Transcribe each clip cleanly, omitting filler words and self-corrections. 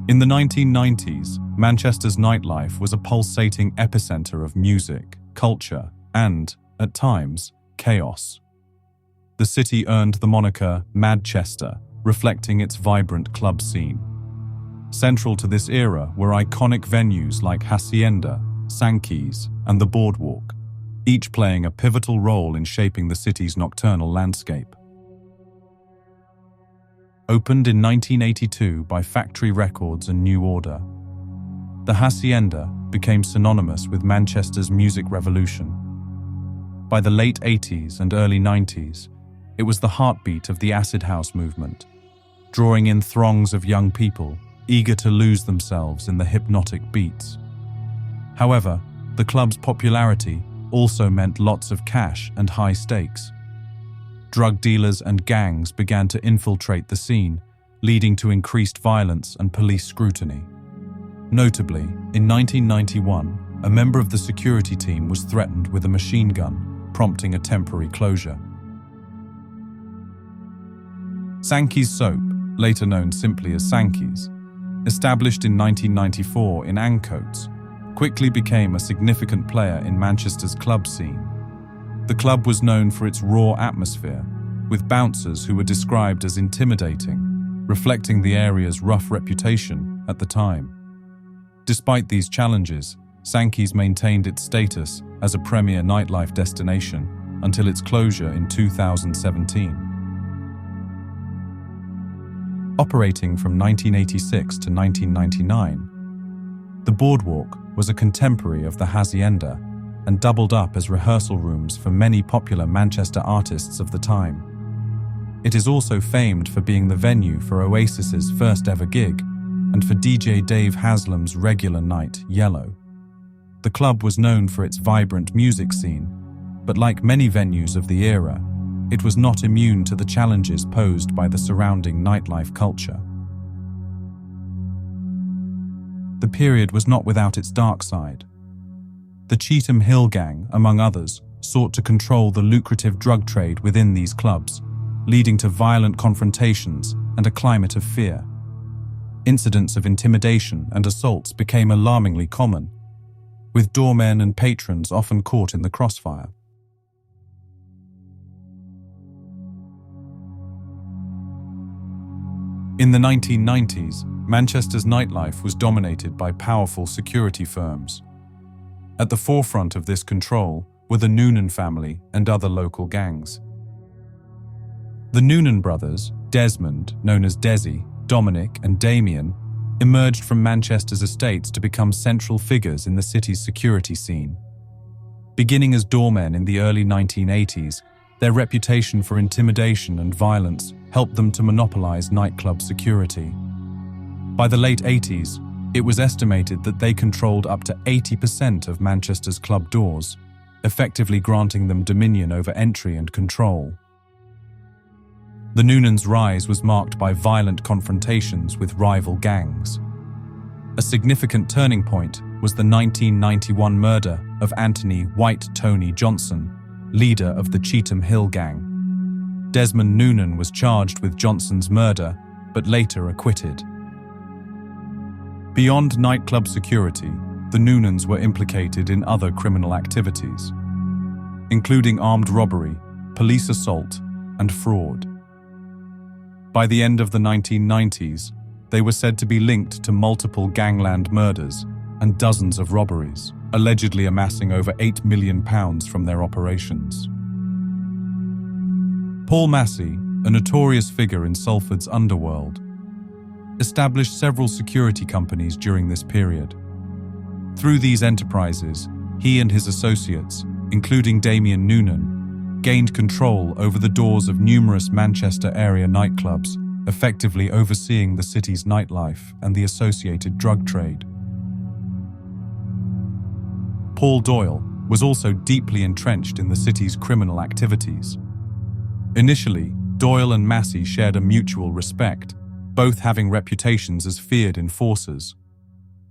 In the 1990s, Manchester's nightlife was a pulsating epicenter of music, culture, and, at times, chaos. The city earned the moniker Madchester, reflecting its vibrant club scene. Central to this era were iconic venues like Hacienda, Sankey's, and the Boardwalk, each playing a pivotal role in shaping the city's nocturnal landscape. Opened in 1982 by Factory Records and New Order, the Hacienda became synonymous with Manchester's music revolution. By the late 80s and early 90s, it was the heartbeat of the acid house movement, drawing in throngs of young people eager to lose themselves in the hypnotic beats. However, the club's popularity also meant lots of cash and high stakes. Drug dealers and gangs began to infiltrate the scene, leading to increased violence and police scrutiny. Notably, in 1991, a member of the security team was threatened with a machine gun, prompting a temporary closure. Sankey's Soap, later known simply as Sankey's, established in 1994 in Ancoats, quickly became a significant player in Manchester's club scene. The club was known for its raw atmosphere, with bouncers who were described as intimidating, reflecting the area's rough reputation at the time. Despite these challenges, Sankey's maintained its status as a premier nightlife destination until its closure in 2017. Operating from 1986 to 1999, the Boardwalk was a contemporary of the Hacienda and doubled up as rehearsal rooms for many popular Manchester artists of the time. It is also famed for being the venue for Oasis's first ever gig and for DJ Dave Haslam's regular night, Yellow. The club was known for its vibrant music scene, but like many venues of the era, it was not immune to the challenges posed by the surrounding nightlife culture. The period was not without its dark side. The Cheetham Hill Gang, among others, sought to control the lucrative drug trade within these clubs, leading to violent confrontations and a climate of fear. Incidents of intimidation and assaults became alarmingly common, with doormen and patrons often caught in the crossfire. In the 1990s, Manchester's nightlife was dominated by powerful security firms. At the forefront of this control were the Noonan family and other local gangs. The Noonan brothers, Desmond, known as Desi, Dominic, and Damien, emerged from Manchester's estates to become central figures in the city's security scene. Beginning as doormen in the early 1980s, their reputation for intimidation and violence helped them to monopolize nightclub security. By the late 80s, it was estimated that they controlled up to 80% of Manchester's club doors, effectively granting them dominion over entry and control. The Noonans' rise was marked by violent confrontations with rival gangs. A significant turning point was the 1991 murder of Anthony White Tony Johnson, leader of the Cheetham Hill Gang. Desmond Noonan was charged with Johnson's murder, but later acquitted. Beyond nightclub security, the Noonans were implicated in other criminal activities, including armed robbery, police assault, and fraud. By the end of the 1990s, they were said to be linked to multiple Gangland murders and dozens of robberies, allegedly amassing over £8 million from their operations. Paul Massey, a notorious figure in Salford's underworld, established several security companies during this period. Through these enterprises, he and his associates, including Damien Noonan, gained control over the doors of numerous Manchester area nightclubs, effectively overseeing the city's nightlife and the associated drug trade. Paul Doyle was also deeply entrenched in the city's criminal activities. Initially, Doyle and Massey shared a mutual respect, both having reputations as feared enforcers.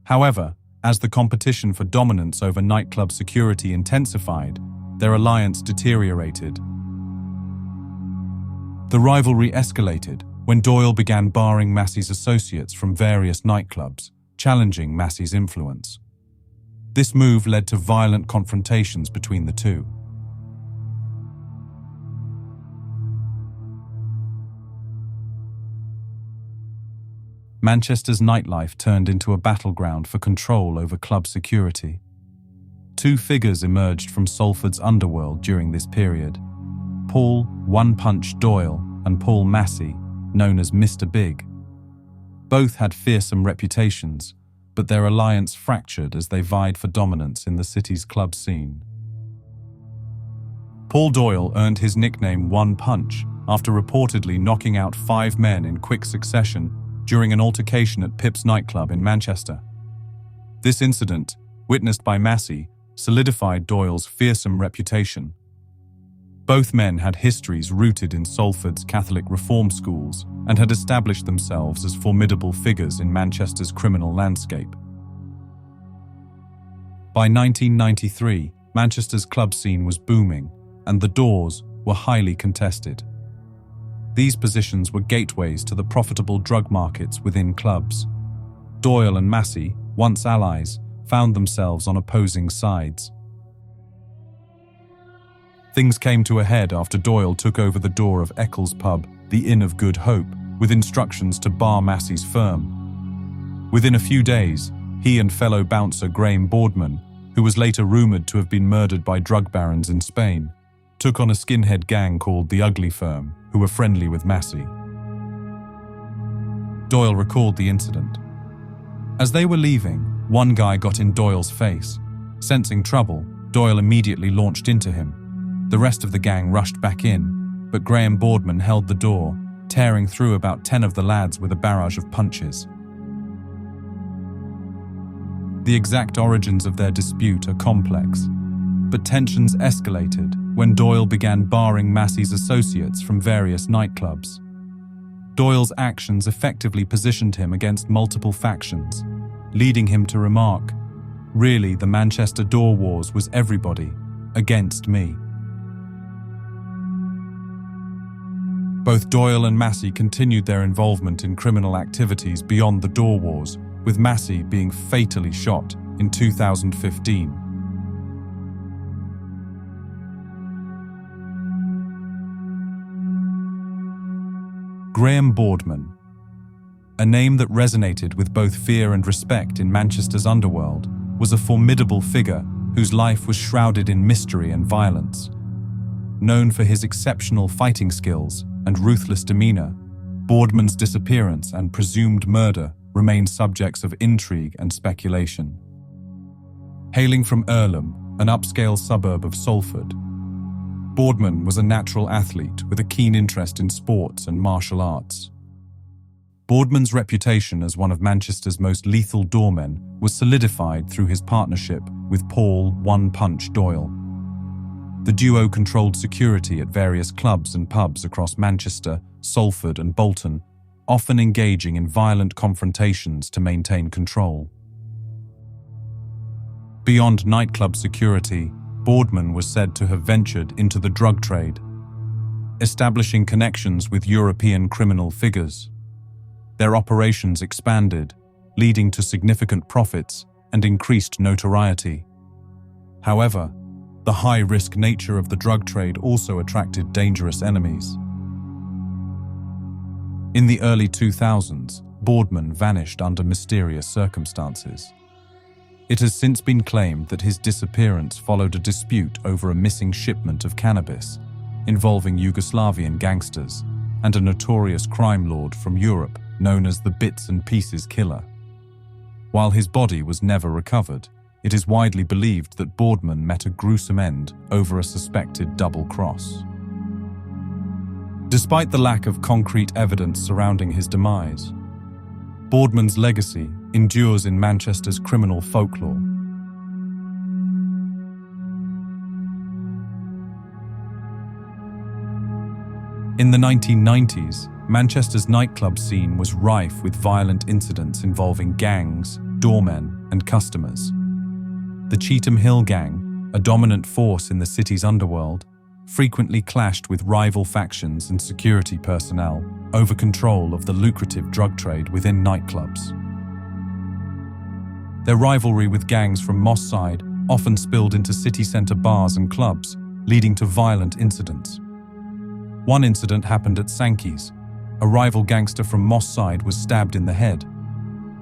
However, as the competition for dominance over nightclub security intensified, their alliance deteriorated. The rivalry escalated when Doyle began barring Massey's associates from various nightclubs, challenging Massey's influence. This move led to violent confrontations between the two. Manchester's nightlife turned into a battleground for control over club security. Two figures emerged from Salford's underworld during this period: Paul One Punch Doyle and Paul Massey, known as Mr. Big. Both had fearsome reputations, but their alliance fractured as they vied for dominance in the city's club scene. Paul Doyle earned his nickname One Punch after reportedly knocking out 5 men in quick succession during an altercation at Pip's nightclub in Manchester. This incident, witnessed by Massey, solidified Doyle's fearsome reputation. Both men had histories rooted in Salford's Catholic reform schools and had established themselves as formidable figures in Manchester's criminal landscape. By 1993, Manchester's club scene was booming, and the doors were highly contested. These positions were gateways to the profitable drug markets within clubs. Doyle and Massey, once allies, found themselves on opposing sides. Things came to a head after Doyle took over the door of Eccles pub, the Inn of Good Hope, with instructions to bar Massey's firm. Within a few days, he and fellow bouncer Graham Boardman, who was later rumoured to have been murdered by drug barons in Spain, took on a skinhead gang called the Ugly Firm, who were friendly with Massey. Doyle recalled the incident. As they were leaving, one guy got in Doyle's face. Sensing trouble, Doyle immediately launched into him. The rest of the gang rushed back in, but Graham Boardman held the door, tearing through about 10 of the lads with a barrage of punches. The exact origins of their dispute are complex, but tensions escalated when Doyle began barring Massey's associates from various nightclubs. Doyle's actions effectively positioned him against multiple factions, leading him to remark, "Really, the Manchester door wars was everybody against me." Both Doyle and Massey continued their involvement in criminal activities beyond the door wars, with Massey being fatally shot in 2015. Graham Boardman, a name that resonated with both fear and respect in Manchester's underworld, was a formidable figure whose life was shrouded in mystery and violence. Known for his exceptional fighting skills and ruthless demeanour, Boardman's disappearance and presumed murder remain subjects of intrigue and speculation. Hailing from Earlham, an upscale suburb of Salford, Boardman was a natural athlete with a keen interest in sports and martial arts. Boardman's reputation as one of Manchester's most lethal doormen was solidified through his partnership with Paul One Punch Doyle. The duo controlled security at various clubs and pubs across Manchester, Salford and Bolton, often engaging in violent confrontations to maintain control. Beyond nightclub security, Boardman was said to have ventured into the drug trade, establishing connections with European criminal figures. Their operations expanded, leading to significant profits and increased notoriety. However, the high-risk nature of the drug trade also attracted dangerous enemies. In the early 2000s, Boardman vanished under mysterious circumstances. It has since been claimed that his disappearance followed a dispute over a missing shipment of cannabis involving Yugoslavian gangsters and a notorious crime lord from Europe known as the Bits and Pieces Killer. While his body was never recovered, it is widely believed that Boardman met a gruesome end over a suspected double cross. Despite the lack of concrete evidence surrounding his demise, Boardman's legacy endures in Manchester's criminal folklore. In the 1990s, Manchester's nightclub scene was rife with violent incidents involving gangs, doormen, and customers. The Cheetham Hill Gang, a dominant force in the city's underworld, frequently clashed with rival factions and security personnel, over control of the lucrative drug trade within nightclubs. Their rivalry with gangs from Moss Side often spilled into city centre bars and clubs, leading to violent incidents. One incident happened at Sankey's. A rival gangster from Moss Side was stabbed in the head.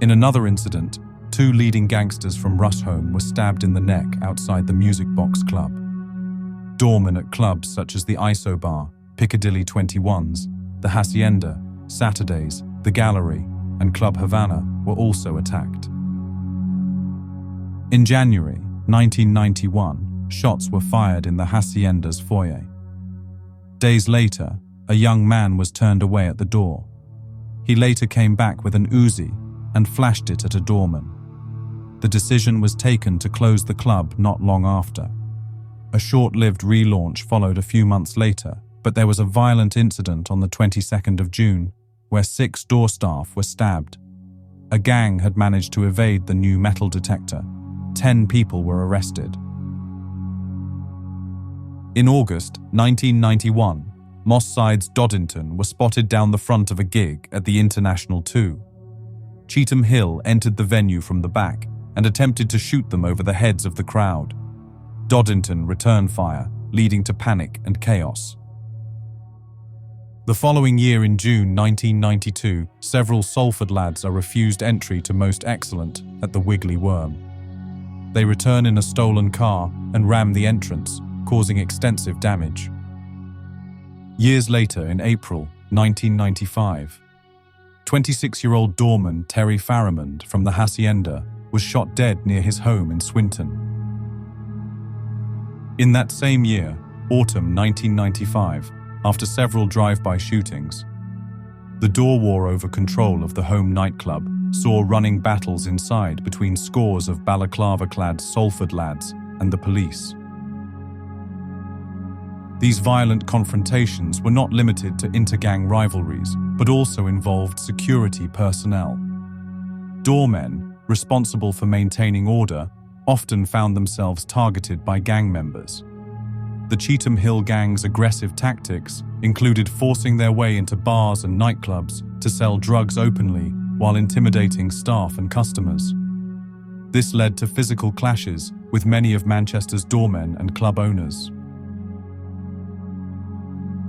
In another incident, two leading gangsters from Rusholme were stabbed in the neck outside the Music Box Club. Doormen at clubs such as the ISO Bar, Piccadilly 21s, the Hacienda, Saturdays, the Gallery, and Club Havana were also attacked. In January 1991, shots were fired in the Hacienda's foyer. Days later, a young man was turned away at the door. He later came back with an Uzi and flashed it at a doorman. The decision was taken to close the club not long after. A short-lived relaunch followed a few months later, but there was a violent incident on the 22nd of June where 6 door staff were stabbed. A gang had managed to evade the new metal detector. 10 people were arrested. In August 1991, Moss Side's Doddington were spotted down the front of a gig at the International 2. Cheetham Hill entered the venue from the back and attempted to shoot them over the heads of the crowd. Doddington returned fire, leading to panic and chaos. The following year in June 1992, several Salford lads are refused entry to Most Excellent at the Wiggly Worm. They return in a stolen car and ram the entrance, causing extensive damage. Years later, in April 1995, 26-year-old doorman Terry Farrimond from the Hacienda was shot dead near his home in Swinton. In that same year, autumn 1995, after several drive-by shootings, the door war over control of the home nightclub saw running battles inside between scores of balaclava-clad Salford lads and the police. These violent confrontations were not limited to inter-gang rivalries, but also involved security personnel. Doormen, responsible for maintaining order, often found themselves targeted by gang members. The Cheetham Hill gang's aggressive tactics included forcing their way into bars and nightclubs to sell drugs openly while intimidating staff and customers. This led to physical clashes with many of Manchester's doormen and club owners.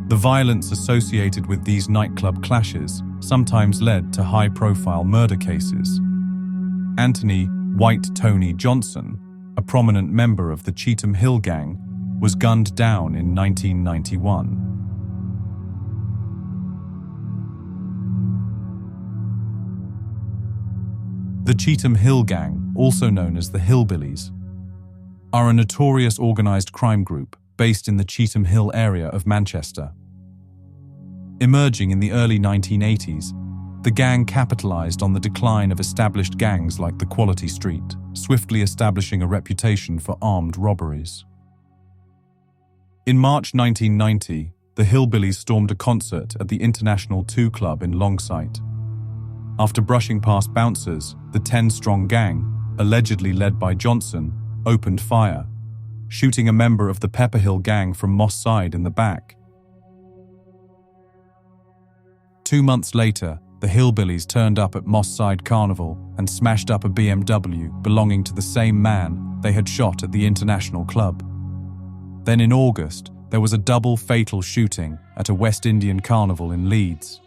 The violence associated with these nightclub clashes sometimes led to high-profile murder cases. Anthony "White Tony" Johnson, a prominent member of the Cheetham Hill gang, was gunned down in 1991. The Cheetham Hill gang, also known as the Hillbillies, are a notorious organised crime group based in the Cheetham Hill area of Manchester. Emerging in the early 1980s, the gang capitalised on the decline of established gangs like the Quality Street, swiftly establishing a reputation for armed robberies. In March 1990, the Hillbillies stormed a concert at the International 2 Club in Longsight. After brushing past bouncers, the 10-strong gang, allegedly led by Johnson, opened fire, shooting a member of the Pepperhill gang from Moss Side in the back. 2 months later, the Hillbillies turned up at Moss Side Carnival and smashed up a BMW belonging to the same man they had shot at the International Club. Then in August, there was a double fatal shooting at a West Indian carnival in Leeds.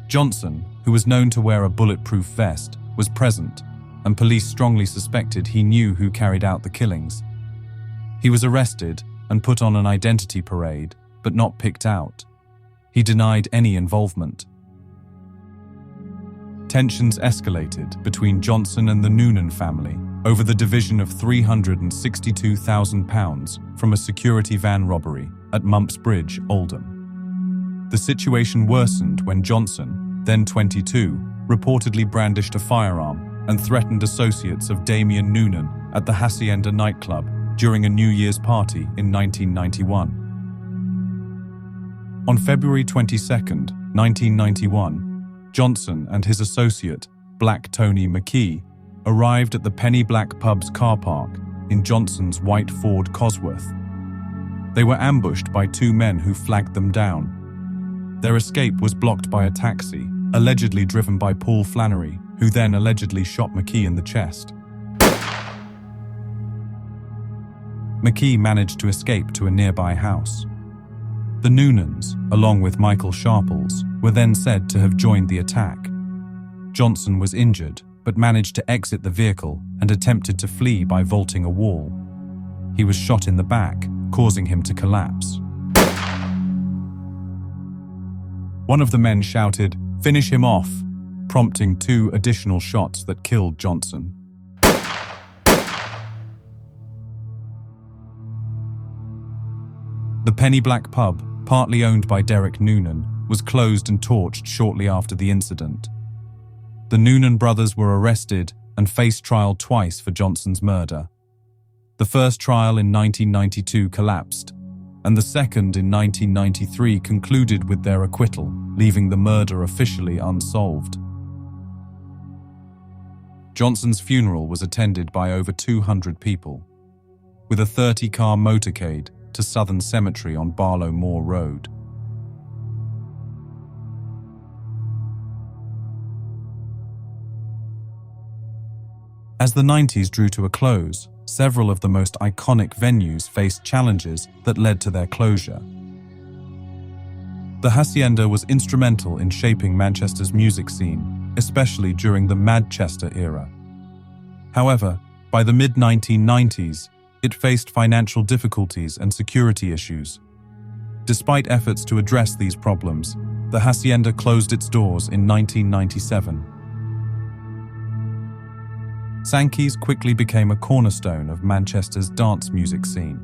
Johnson, who was known to wear a bulletproof vest, was present, and police strongly suspected he knew who carried out the killings. He was arrested and put on an identity parade, but not picked out. He denied any involvement. Tensions escalated between Johnson and the Noonan family over the division of £362,000 from a security van robbery at Mumps Bridge, Oldham. The situation worsened when Johnson, then 22, reportedly brandished a firearm and threatened associates of Damien Noonan at the Hacienda nightclub during a New Year's party in 1991. On February 22, 1991, Johnson and his associate, Black Tony McKee, arrived at the Penny Black pub's car park in Johnson's white Ford Cosworth. They were ambushed by 2 men who flagged them down. Their escape was blocked by a taxi, allegedly driven by Paul Flannery, who then allegedly shot McKee in the chest. McKee managed to escape to a nearby house. The Noonans, along with Michael Sharples, were then said to have joined the attack. Johnson was injured, but managed to exit the vehicle and attempted to flee by vaulting a wall. He was shot in the back, causing him to collapse. One of the men shouted, "Finish him off," prompting 2 additional shots that killed Johnson. The Penny Black pub, partly owned by Derek Noonan, was closed and torched shortly after the incident. The Noonan brothers were arrested and faced trial twice for Johnson's murder. The first trial in 1992 collapsed, and the second in 1993 concluded with their acquittal, leaving the murder officially unsolved. Johnson's funeral was attended by over 200 people, with a 30-car motorcade to Southern Cemetery on Barlow Moor Road. As the 90s drew to a close, several of the most iconic venues faced challenges that led to their closure. The Hacienda was instrumental in shaping Manchester's music scene, especially during the Manchester era. However, by the mid-1990s, it faced financial difficulties and security issues. Despite efforts to address these problems, the Hacienda closed its doors in 1997. Sankey's quickly became a cornerstone of Manchester's dance music scene.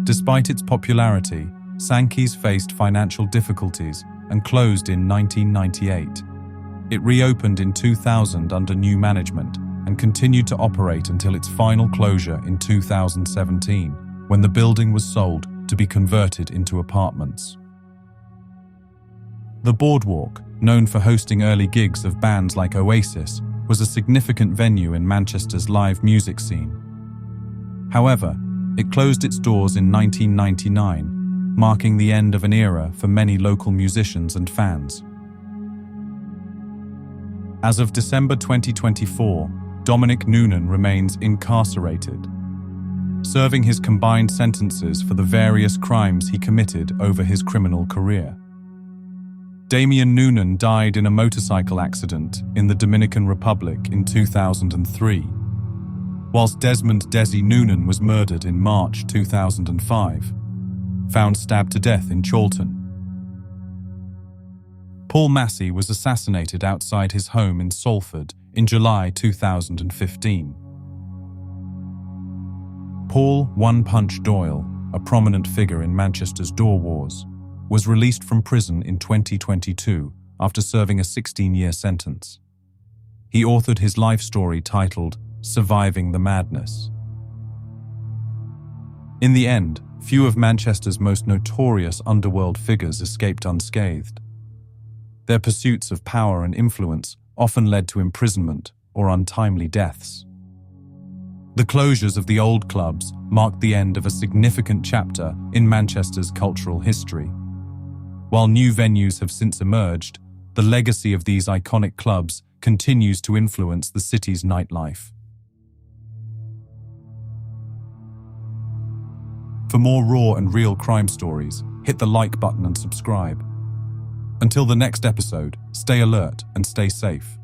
Despite its popularity, Sankey's faced financial difficulties and closed in 1998. It reopened in 2000 under new management and continued to operate until its final closure in 2017, when the building was sold to be converted into apartments. The Boardwalk, known for hosting early gigs of bands like Oasis, was a significant venue in Manchester's live music scene. However, it closed its doors in 1999, marking the end of an era for many local musicians and fans. As of December 2024, Dominic Noonan remains incarcerated, serving his combined sentences for the various crimes he committed over his criminal career. Damian Noonan died in a motorcycle accident in the Dominican Republic in 2003, whilst Desmond "Desi" Noonan was murdered in March 2005, found stabbed to death in Chorlton. Paul Massey was assassinated outside his home in Salford in July 2015. Paul One Punch Doyle, a prominent figure in Manchester's Door Wars, was released from prison in 2022 after serving a 16-year sentence. He authored his life story titled "Surviving the Madness." In the end, few of Manchester's most notorious underworld figures escaped unscathed. Their pursuits of power and influence often led to imprisonment or untimely deaths. The closures of the old clubs marked the end of a significant chapter in Manchester's cultural history. While new venues have since emerged, the legacy of these iconic clubs continues to influence the city's nightlife. For more raw and real crime stories, hit the like button and subscribe. Until the next episode, stay alert and stay safe.